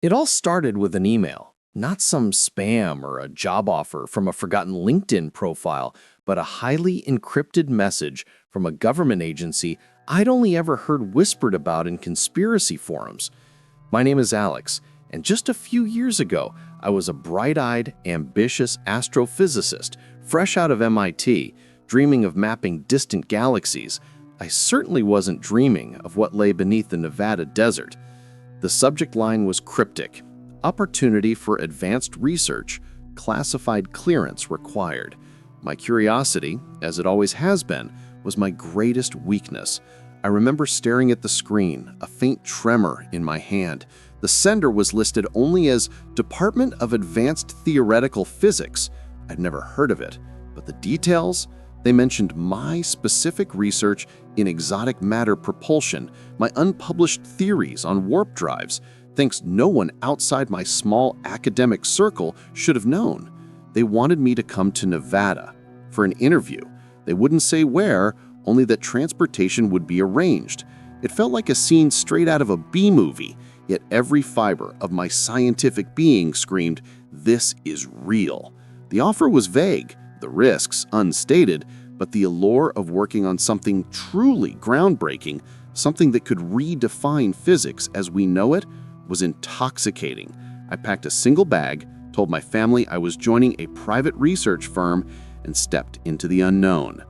It all started with an email, not some spam or a job offer from a forgotten LinkedIn profile, but a highly encrypted message from a government agency I'd only ever heard whispered about in conspiracy forums. My name is Alex, and just a few years ago, I was a bright-eyed, ambitious astrophysicist, fresh out of MIT, dreaming of mapping distant galaxies. I certainly wasn't dreaming of what lay beneath the Nevada desert. The subject line was cryptic: opportunity for advanced research, classified clearance required. My curiosity, as it always has been, was my greatest weakness. I remember staring at the screen, a faint tremor in my hand. The sender was listed only as Department of Advanced Theoretical Physics. I'd never heard of it, but the details? They mentioned my specific research in exotic matter propulsion, my unpublished theories on warp drives, things no one outside my small academic circle should have known. They wanted me to come to Nevada for an interview. They wouldn't say where, only that transportation would be arranged. It felt like a scene straight out of a B-movie, yet every fiber of my scientific being screamed, "This is real." The offer was vague, the risks unstated, but the allure of working on something truly groundbreaking, something that could redefine physics as we know it, was intoxicating. I packed a single bag, told my family I was joining a private research firm, and stepped into the unknown.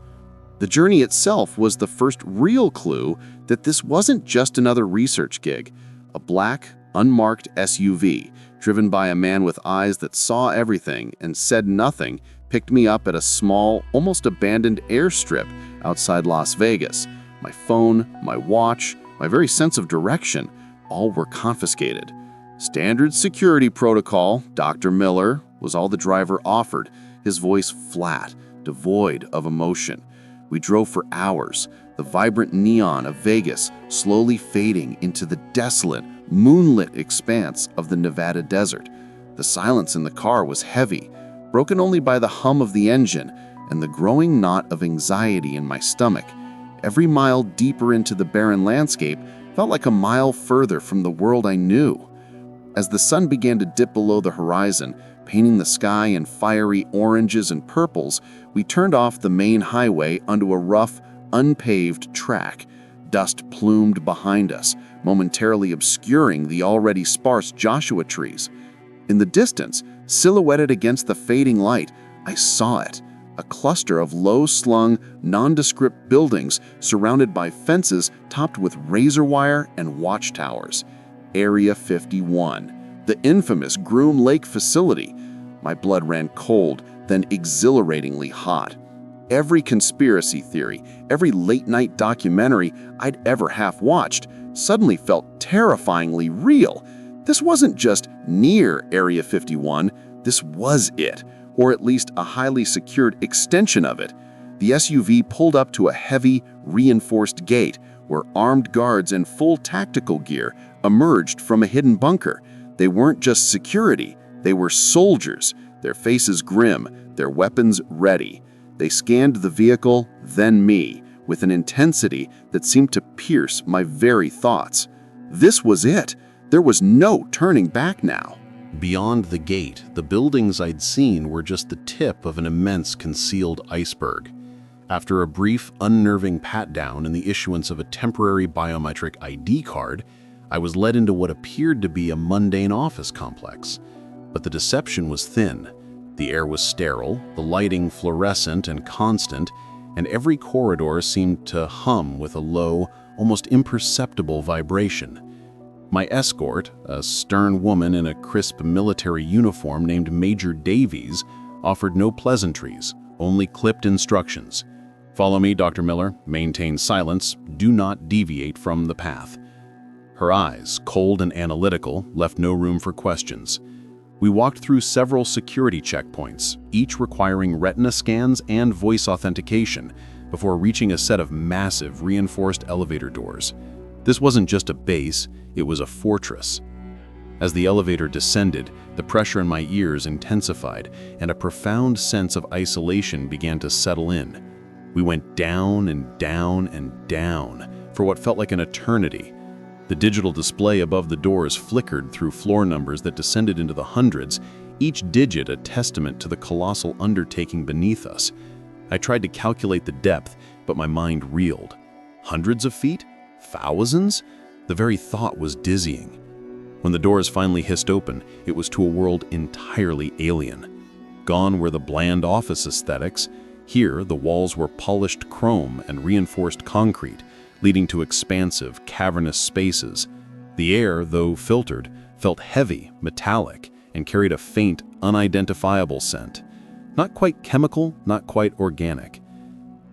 The journey itself was the first real clue that this wasn't just another research gig. A black, unmarked SUV, driven by a man with eyes that saw everything and said nothing, picked me up at a small, almost abandoned airstrip outside Las Vegas. My phone, my watch, my very sense of direction, all were confiscated. Standard security protocol, Dr. Miller, was all the driver offered, his voice flat, devoid of emotion. We drove for hours, the vibrant neon of Vegas slowly fading into the desolate, moonlit expanse of the Nevada desert. The silence in the car was heavy, broken only by the hum of the engine and the growing knot of anxiety in my stomach. Every mile deeper into the barren landscape felt like a mile further from the world I knew. As the sun began to dip below the horizon, painting the sky in fiery oranges and purples, we turned off the main highway onto a rough, unpaved track. Dust plumed behind us, momentarily obscuring the already sparse Joshua trees. In the distance, silhouetted against the fading light, I saw it, a cluster of low-slung, nondescript buildings surrounded by fences topped with razor wire and watchtowers. Area 51, the infamous Groom Lake facility. My blood ran cold, then exhilaratingly hot. Every conspiracy theory, every late-night documentary I'd ever half-watched suddenly felt terrifyingly real. This wasn't just near Area 51, this was it, or at least a highly secured extension of it. The SUV pulled up to a heavy, reinforced gate where armed guards in full tactical gear emerged from a hidden bunker. They weren't just security, they were soldiers, their faces grim, their weapons ready. They scanned the vehicle, then me, with an intensity that seemed to pierce my very thoughts. This was it. There was no turning back now. Beyond the gate, the buildings I'd seen were just the tip of an immense concealed iceberg. After a brief, unnerving pat-down and the issuance of a temporary biometric ID card, I was led into what appeared to be a mundane office complex. But the deception was thin. The air was sterile, the lighting fluorescent and constant, and every corridor seemed to hum with a low, almost imperceptible vibration. My escort, a stern woman in a crisp military uniform named Major Davies, offered no pleasantries, only clipped instructions. "Follow me, Dr. Miller. Maintain silence. Do not deviate from the path." Her eyes, cold and analytical, left no room for questions. We walked through several security checkpoints, each requiring retina scans and voice authentication, before reaching a set of massive reinforced elevator doors. This wasn't just a base, it was a fortress. As the elevator descended, the pressure in my ears intensified, and a profound sense of isolation began to settle in. We went down and down and down for what felt like an eternity. The digital display above the doors flickered through floor numbers that descended into the hundreds, each digit a testament to the colossal undertaking beneath us. I tried to calculate the depth, but my mind reeled. Hundreds of feet? Thousands? The very thought was dizzying. When the doors finally hissed open, it was to a world entirely alien. Gone were the bland office aesthetics. Here, the walls were polished chrome and reinforced concrete, leading to expansive, cavernous spaces. The air, though filtered, felt heavy, metallic, and carried a faint, unidentifiable scent. Not quite chemical, not quite organic.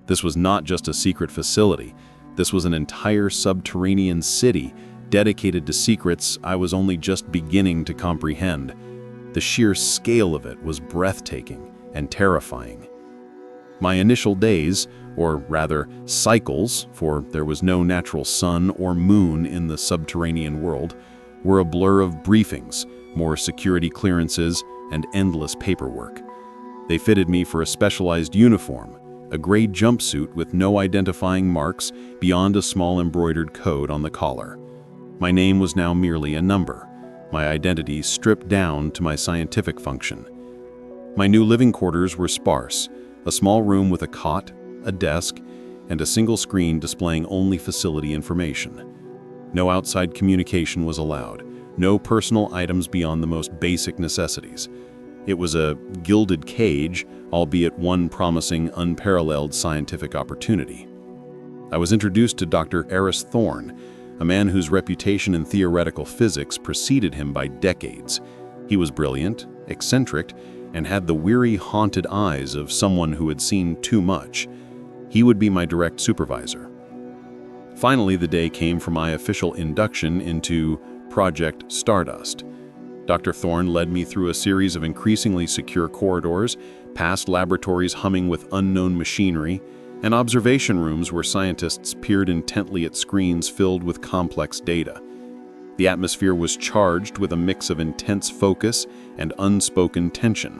This was not just a secret facility. This was an entire subterranean city dedicated to secrets I was only just beginning to comprehend. The sheer scale of it was breathtaking and terrifying. My initial days, or rather cycles, for there was no natural sun or moon in the subterranean world, were a blur of briefings, more security clearances, and endless paperwork. They fitted me for a specialized uniform, a gray jumpsuit with no identifying marks beyond a small embroidered code on the collar. My name was now merely a number, my identity stripped down to my scientific function. My new living quarters were sparse, a small room with a cot, a desk, and a single screen displaying only facility information. No outside communication was allowed, no personal items beyond the most basic necessities. It was a gilded cage, albeit one promising unparalleled scientific opportunity. I was introduced to Dr. Eris Thorne, a man whose reputation in theoretical physics preceded him by decades. He was brilliant, eccentric, and had the weary, haunted eyes of someone who had seen too much. He would be my direct supervisor. Finally, the day came for my official induction into Project Stardust. Dr. Thorne led me through a series of increasingly secure corridors, past laboratories humming with unknown machinery, and observation rooms where scientists peered intently at screens filled with complex data. The atmosphere was charged with a mix of intense focus and unspoken tension.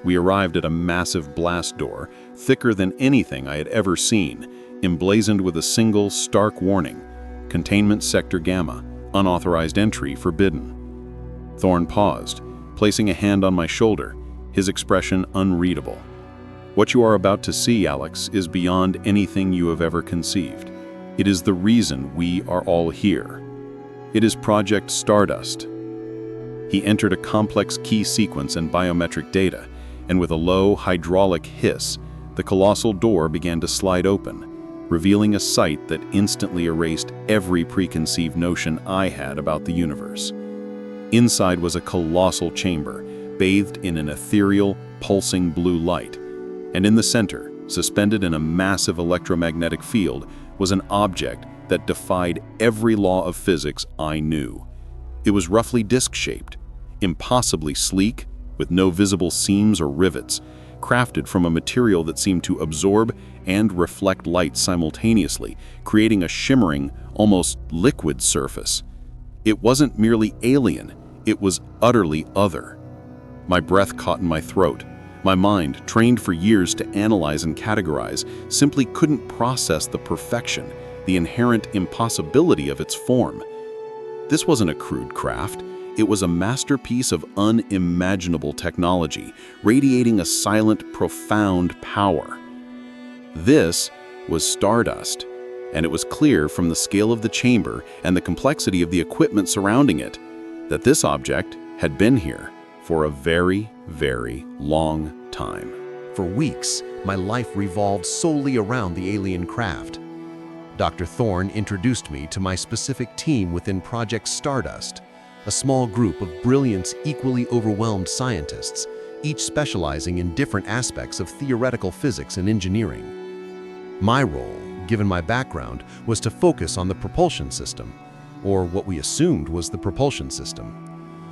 We arrived at a massive blast door, thicker than anything I had ever seen, emblazoned with a single stark warning: Containment Sector Gamma, unauthorized entry forbidden. Thorne paused, placing a hand on my shoulder, his expression unreadable. What you are about to see, Alex, is beyond anything you have ever conceived. It is the reason we are all here. It is Project Stardust. He entered a complex key sequence and biometric data, and with a low hydraulic hiss, the colossal door began to slide open, revealing a sight that instantly erased every preconceived notion I had about the universe. Inside was a colossal chamber, bathed in an ethereal, pulsing blue light. And in the center, suspended in a massive electromagnetic field, was an object that defied every law of physics I knew. It was roughly disc-shaped, impossibly sleek, with no visible seams or rivets, crafted from a material that seemed to absorb and reflect light simultaneously, creating a shimmering, almost liquid surface. It wasn't merely alien, it was utterly other. My breath caught in my throat. My mind, trained for years to analyze and categorize, simply couldn't process the perfection, the inherent impossibility of its form. This wasn't a crude craft. It was a masterpiece of unimaginable technology, radiating a silent, profound power. This was Stardust, and it was clear from the scale of the chamber and the complexity of the equipment surrounding it that this object had been here for a very, very long time. For weeks, my life revolved solely around the alien craft. Dr. Thorne introduced me to my specific team within Project Stardust, a small group of brilliant, equally overwhelmed scientists, each specializing in different aspects of theoretical physics and engineering. My role, given my background, was to focus on the propulsion system, or what we assumed was the propulsion system.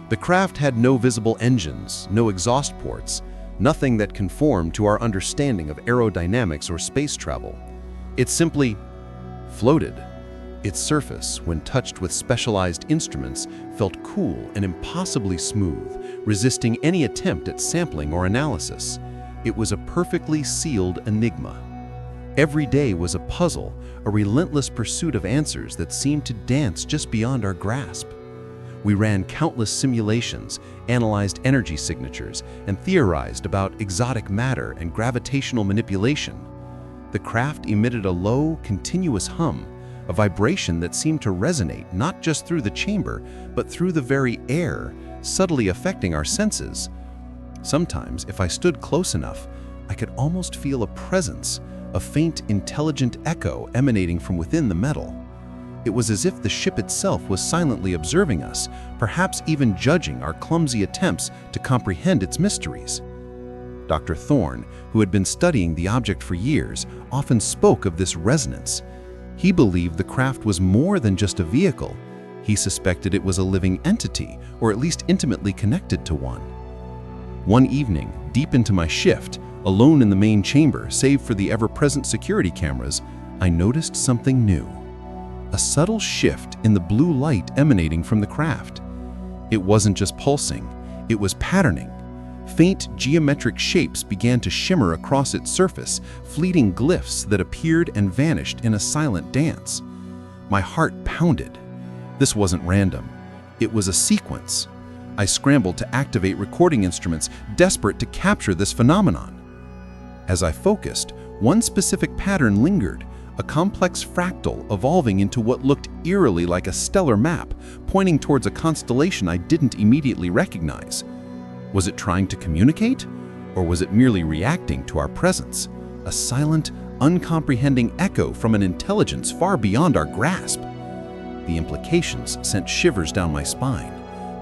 The craft had no visible engines, no exhaust ports, nothing that conformed to our understanding of aerodynamics or space travel. It simply floated. Its surface, when touched with specialized instruments, felt cool and impossibly smooth, resisting any attempt at sampling or analysis. It was a perfectly sealed enigma. Every day was a puzzle, a relentless pursuit of answers that seemed to dance just beyond our grasp. We ran countless simulations, analyzed energy signatures, and theorized about exotic matter and gravitational manipulation. The craft emitted a low, continuous hum, a vibration that seemed to resonate not just through the chamber, but through the very air, subtly affecting our senses. Sometimes, if I stood close enough, I could almost feel a presence, a faint, intelligent echo emanating from within the metal. It was as if the ship itself was silently observing us, perhaps even judging our clumsy attempts to comprehend its mysteries. Dr. Thorne, who had been studying the object for years, often spoke of this resonance. He believed the craft was more than just a vehicle. He suspected it was a living entity, or at least intimately connected to one. One evening, deep into my shift, alone in the main chamber, save for the ever-present security cameras, I noticed something new. A subtle shift in the blue light emanating from the craft. It wasn't just pulsing, it was patterning. Faint geometric shapes began to shimmer across its surface, fleeting glyphs that appeared and vanished in a silent dance. My heart pounded. This wasn't random. It was a sequence. I scrambled to activate recording instruments, desperate to capture this phenomenon. As I focused, one specific pattern lingered, a complex fractal evolving into what looked eerily like a stellar map, pointing towards a constellation I didn't immediately recognize. Was it trying to communicate? Or was it merely reacting to our presence? A silent, uncomprehending echo from an intelligence far beyond our grasp. The implications sent shivers down my spine.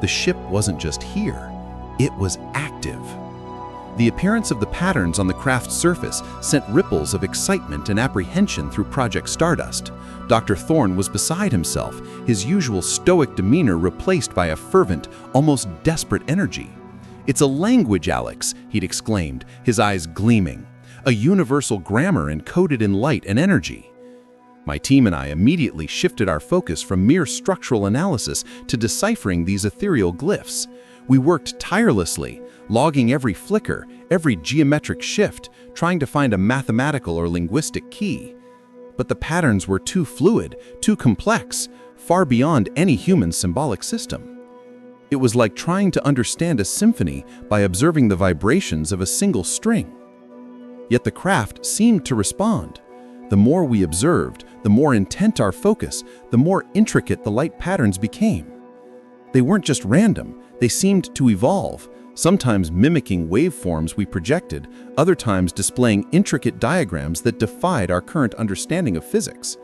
The ship wasn't just here, it was active. The appearance of the patterns on the craft's surface sent ripples of excitement and apprehension through Project Stardust. Dr. Thorne was beside himself, his usual stoic demeanor replaced by a fervent, almost desperate energy. "It's a language, Alex," he'd exclaimed, his eyes gleaming. "A universal grammar encoded in light and energy." My team and I immediately shifted our focus from mere structural analysis to deciphering these ethereal glyphs. We worked tirelessly, logging every flicker, every geometric shift, trying to find a mathematical or linguistic key. But the patterns were too fluid, too complex, far beyond any human symbolic system. It was like trying to understand a symphony by observing the vibrations of a single string. Yet the craft seemed to respond. The more we observed, the more intent our focus, the more intricate the light patterns became. They weren't just random, they seemed to evolve, sometimes mimicking waveforms we projected, other times displaying intricate diagrams that defied our current understanding of physics.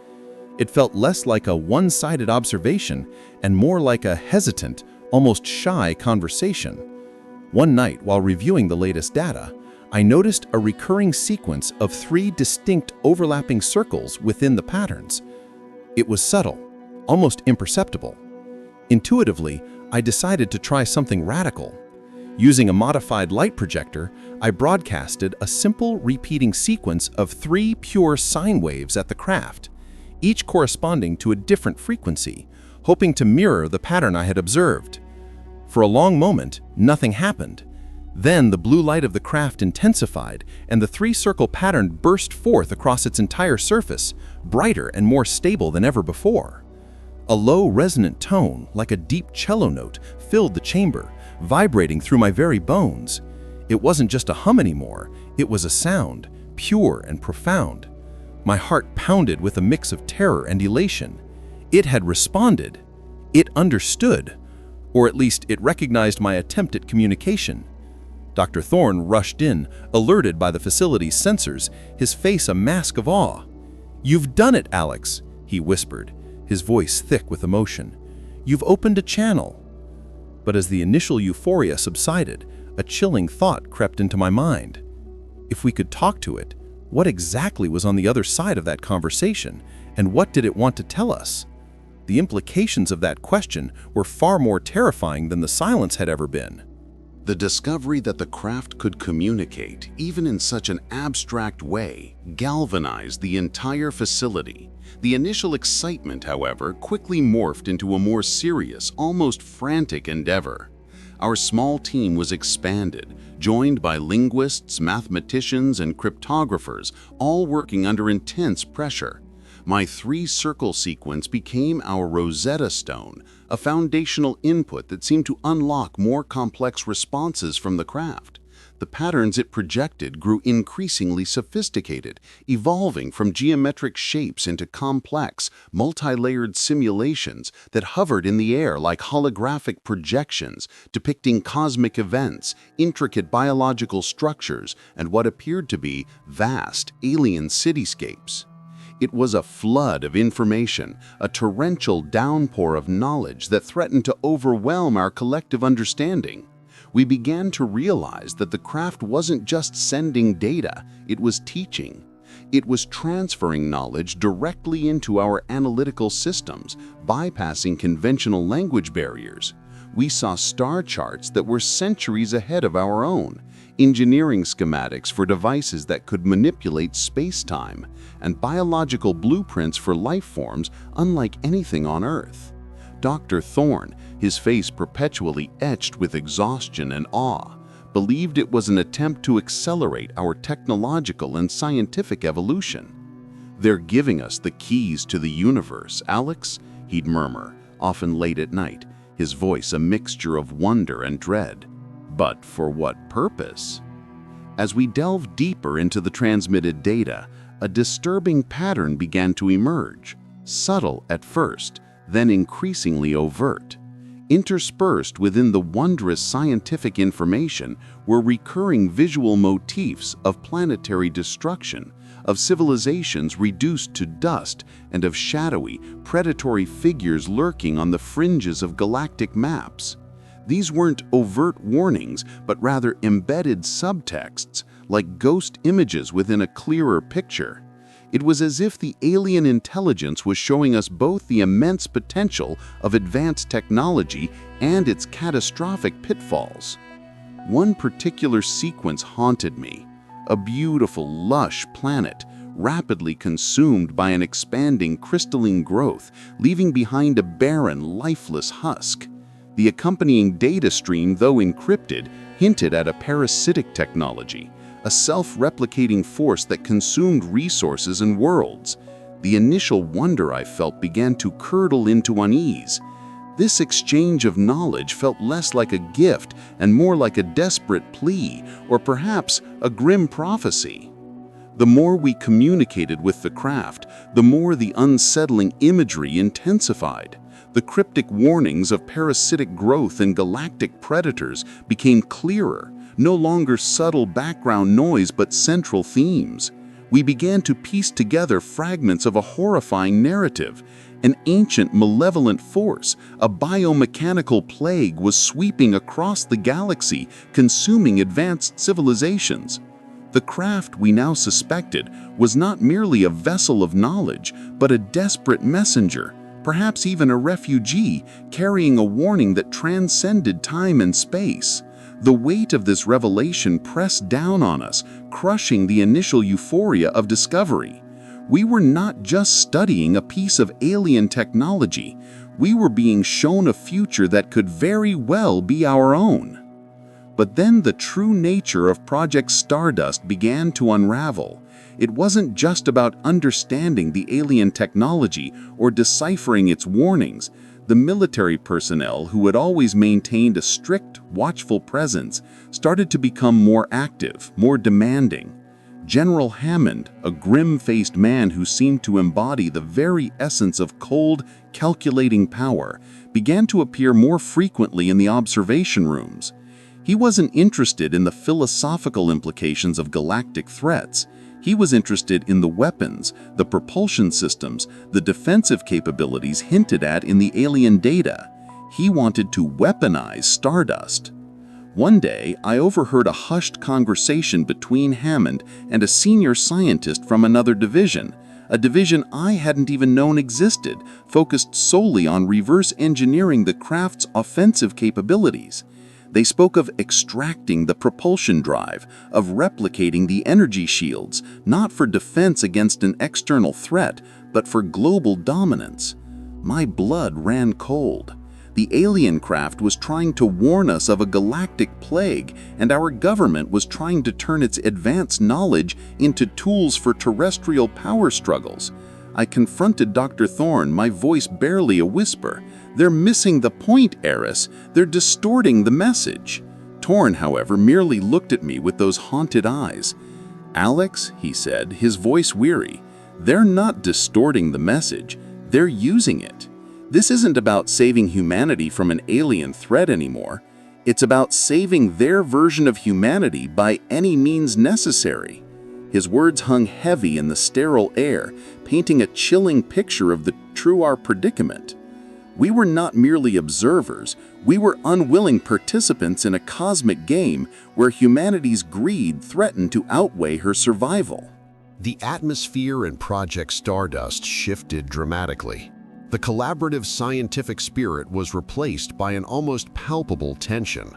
It felt less like a one-sided observation and more like a hesitant, almost shy conversation. One night, while reviewing the latest data, I noticed a recurring sequence of 3 distinct overlapping circles within the patterns. It was subtle, almost imperceptible. Intuitively, I decided to try something radical. Using a modified light projector, I broadcasted a simple repeating sequence of 3 pure sine waves at the craft, each corresponding to a different frequency, hoping to mirror the pattern I had observed. For a long moment, nothing happened. Then the blue light of the craft intensified, and the 3-circle pattern burst forth across its entire surface, brighter and more stable than ever before. A low, resonant tone, like a deep cello note, filled the chamber, vibrating through my very bones. It wasn't just a hum anymore, it was a sound, pure and profound. My heart pounded with a mix of terror and elation. It had responded. It understood. Or at least it recognized my attempt at communication. Dr. Thorne rushed in, alerted by the facility's sensors, his face a mask of awe. "You've done it, Alex," he whispered, his voice thick with emotion. "You've opened a channel." But as the initial euphoria subsided, a chilling thought crept into my mind. If we could talk to it, what exactly was on the other side of that conversation, and what did it want to tell us? The implications of that question were far more terrifying than the silence had ever been. The discovery that the craft could communicate, even in such an abstract way, galvanized the entire facility. The initial excitement, however, quickly morphed into a more serious, almost frantic endeavor. Our small team was expanded, joined by linguists, mathematicians, and cryptographers, all working under intense pressure. My three-circle sequence became our Rosetta Stone, a foundational input that seemed to unlock more complex responses from the craft. The patterns it projected grew increasingly sophisticated, evolving from geometric shapes into complex, multi-layered simulations that hovered in the air like holographic projections, depicting cosmic events, intricate biological structures, and what appeared to be vast, alien cityscapes. It was a flood of information, a torrential downpour of knowledge that threatened to overwhelm our collective understanding. We began to realize that the craft wasn't just sending data, it was teaching. It was transferring knowledge directly into our analytical systems, bypassing conventional language barriers. We saw star charts that were centuries ahead of our own, engineering schematics for devices that could manipulate space-time, and biological blueprints for life forms unlike anything on Earth. Dr. Thorne, his face perpetually etched with exhaustion and awe, believed it was an attempt to accelerate our technological and scientific evolution. "They're giving us the keys to the universe, Alex," he'd murmur, often late at night, his voice a mixture of wonder and dread. But for what purpose? As we delved deeper into the transmitted data, a disturbing pattern began to emerge, subtle at first, then increasingly overt. Interspersed within the wondrous scientific information were recurring visual motifs of planetary destruction, of civilizations reduced to dust, and of shadowy, predatory figures lurking on the fringes of galactic maps. These weren't overt warnings, but rather embedded subtexts, like ghost images within a clearer picture. It was as if the alien intelligence was showing us both the immense potential of advanced technology and its catastrophic pitfalls. One particular sequence haunted me, a beautiful, lush planet, rapidly consumed by an expanding crystalline growth, leaving behind a barren, lifeless husk. The accompanying data stream, though encrypted, hinted at a parasitic technology, a self-replicating force that consumed resources and worlds. The initial wonder I felt began to curdle into unease. This exchange of knowledge felt less like a gift and more like a desperate plea, or perhaps a grim prophecy. The more we communicated with the craft, the more the unsettling imagery intensified. The cryptic warnings of parasitic growth and galactic predators became clearer, no longer subtle background noise but central themes. We began to piece together fragments of a horrifying narrative. An ancient malevolent force, a biomechanical plague, was sweeping across the galaxy, consuming advanced civilizations. The craft we now suspected was not merely a vessel of knowledge, but a desperate messenger, perhaps even a refugee, carrying a warning that transcended time and space. The weight of this revelation pressed down on us, crushing the initial euphoria of discovery. We were not just studying a piece of alien technology. We were being shown a future that could very well be our own. But then the true nature of Project Stardust began to unravel. It wasn't just about understanding the alien technology or deciphering its warnings. The military personnel, who had always maintained a strict, watchful presence, started to become more active, more demanding. General Hammond, a grim-faced man who seemed to embody the very essence of cold, calculating power, began to appear more frequently in the observation rooms. He wasn't interested in the philosophical implications of galactic threats. He was interested in the weapons, the propulsion systems, the defensive capabilities hinted at in the alien data. He wanted to weaponize Stardust. One day, I overheard a hushed conversation between Hammond and a senior scientist from another division, a division I hadn't even known existed, focused solely on reverse engineering the craft's offensive capabilities. They spoke of extracting the propulsion drive, of replicating the energy shields, not for defense against an external threat, but for global dominance. My blood ran cold. The alien craft was trying to warn us of a galactic plague, and our government was trying to turn its advanced knowledge into tools for terrestrial power struggles. I confronted Dr. Thorne, my voice barely a whisper. "They're missing the point, Eris. They're distorting the message." Thorne, however, merely looked at me with those haunted eyes. "Alex," he said, his voice weary, "they're not distorting the message. They're using it. This isn't about saving humanity from an alien threat anymore. It's about saving their version of humanity by any means necessary." His words hung heavy in the sterile air, painting a chilling picture of the our predicament. We were not merely observers, we were unwilling participants in a cosmic game where humanity's greed threatened to outweigh her survival. The atmosphere in Project Stardust shifted dramatically. The collaborative scientific spirit was replaced by an almost palpable tension.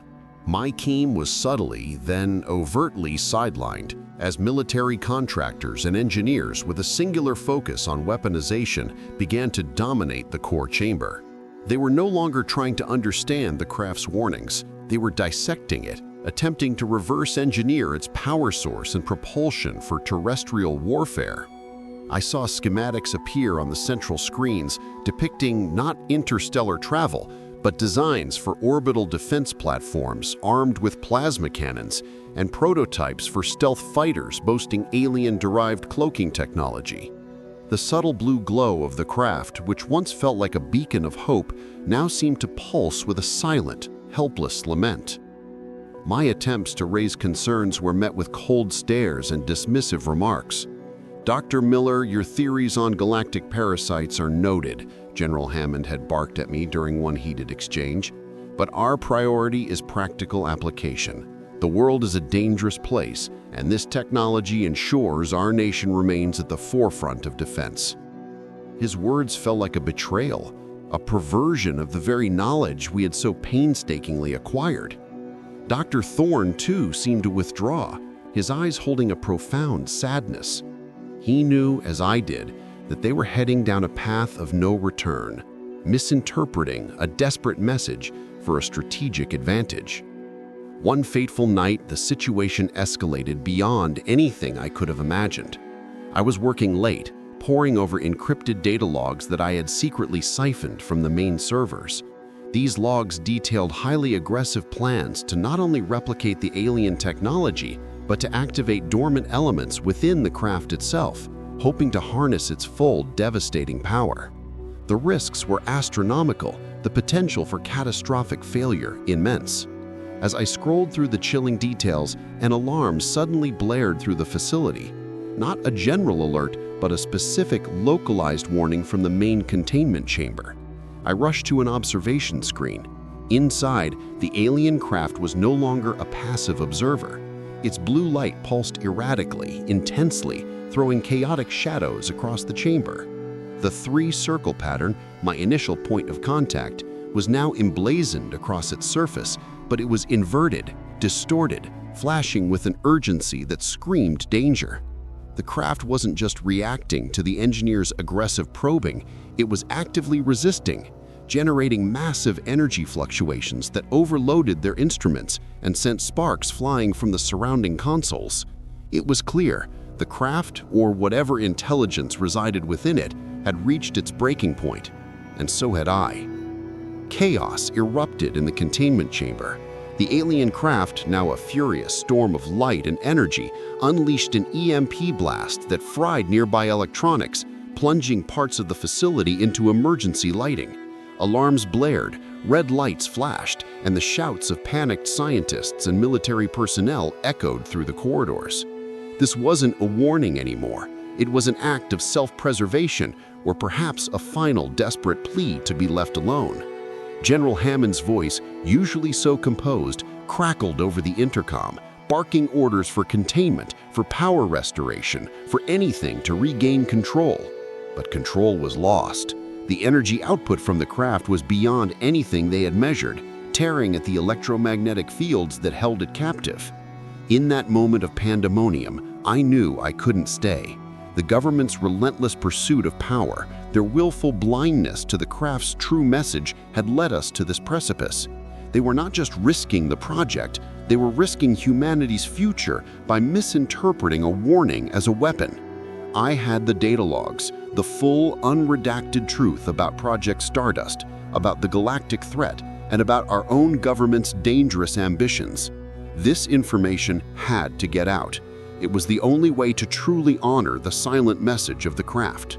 My team was subtly, then overtly sidelined, as military contractors and engineers with a singular focus on weaponization began to dominate the core chamber. They were no longer trying to understand the craft's warnings. They were dissecting it, attempting to reverse engineer its power source and propulsion for terrestrial warfare. I saw schematics appear on the central screens depicting not interstellar travel, but designs for orbital defense platforms armed with plasma cannons and prototypes for stealth fighters boasting alien-derived cloaking technology. The subtle blue glow of the craft, which once felt like a beacon of hope, now seemed to pulse with a silent, helpless lament. My attempts to raise concerns were met with cold stares and dismissive remarks. "Dr. Miller, your theories on galactic parasites are noted," General Hammond had barked at me during one heated exchange. "But our priority is practical application. The world is a dangerous place, and this technology ensures our nation remains at the forefront of defense." His words felt like a betrayal, a perversion of the very knowledge we had so painstakingly acquired. Dr. Thorne, too, seemed to withdraw, his eyes holding a profound sadness. He knew, as I did, that they were heading down a path of no return, misinterpreting a desperate message for a strategic advantage. One fateful night, the situation escalated beyond anything I could have imagined. I was working late, poring over encrypted data logs that I had secretly siphoned from the main servers. These logs detailed highly aggressive plans to not only replicate the alien technology, but to activate dormant elements within the craft itself, hoping to harness its full, devastating power. The risks were astronomical, the potential for catastrophic failure immense. As I scrolled through the chilling details, an alarm suddenly blared through the facility. Not a general alert, but a specific, localized warning from the main containment chamber. I rushed to an observation screen. Inside, the alien craft was no longer a passive observer. Its blue light pulsed erratically, intensely, throwing chaotic shadows across the chamber. The three-circle pattern, my initial point of contact, was now emblazoned across its surface, but it was inverted, distorted, flashing with an urgency that screamed danger. The craft wasn't just reacting to the engineer's aggressive probing, it was actively resisting, generating massive energy fluctuations that overloaded their instruments and sent sparks flying from the surrounding consoles. It was clear the craft, or whatever intelligence resided within it, had reached its breaking point, and so had I. Chaos erupted in the containment chamber. The alien craft, now a furious storm of light and energy, unleashed an EMP blast that fried nearby electronics, plunging parts of the facility into emergency lighting. Alarms blared, red lights flashed, and the shouts of panicked scientists and military personnel echoed through the corridors. This wasn't a warning anymore. It was an act of self-preservation, or perhaps a final desperate plea to be left alone. General Hammond's voice, usually so composed, crackled over the intercom, barking orders for containment, for power restoration, for anything to regain control. But control was lost. The energy output from the craft was beyond anything they had measured, tearing at the electromagnetic fields that held it captive. In that moment of pandemonium, I knew I couldn't stay. The government's relentless pursuit of power, their willful blindness to the craft's true message had led us to this precipice. They were not just risking the project, they were risking humanity's future by misinterpreting a warning as a weapon. I had the data logs, the full, unredacted truth about Project Stardust, about the galactic threat, and about our own government's dangerous ambitions. This information had to get out. It was the only way to truly honor the silent message of the craft.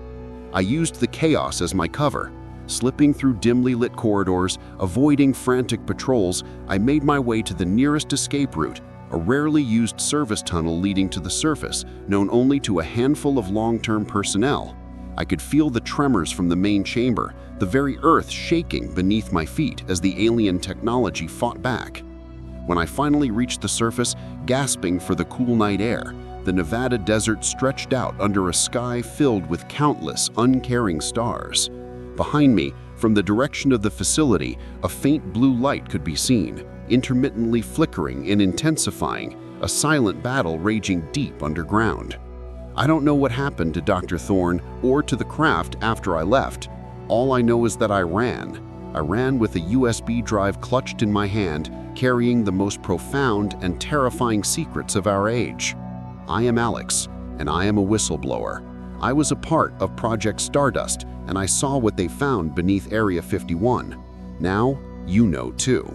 I used the chaos as my cover. Slipping through dimly lit corridors, avoiding frantic patrols, I made my way to the nearest escape route, a rarely used service tunnel leading to the surface, known only to a handful of long-term personnel. I could feel the tremors from the main chamber, the very earth shaking beneath my feet as the alien technology fought back. When I finally reached the surface, gasping for the cool night air, the Nevada desert stretched out under a sky filled with countless, uncaring stars. Behind me, from the direction of the facility, a faint blue light could be seen, intermittently flickering and intensifying, a silent battle raging deep underground. I don't know what happened to Dr. Thorne or to the craft after I left. All I know is that I ran. I ran with a USB drive clutched in my hand, carrying the most profound and terrifying secrets of our age. I am Alex, and I am a whistleblower. I was a part of Project Stardust, and I saw what they found beneath Area 51. Now, you know too.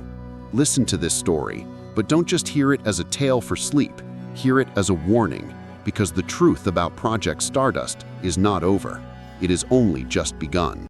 Listen to this story, but don't just hear it as a tale for sleep. Hear it as a warning, because the truth about Project Stardust is not over. It is only just begun.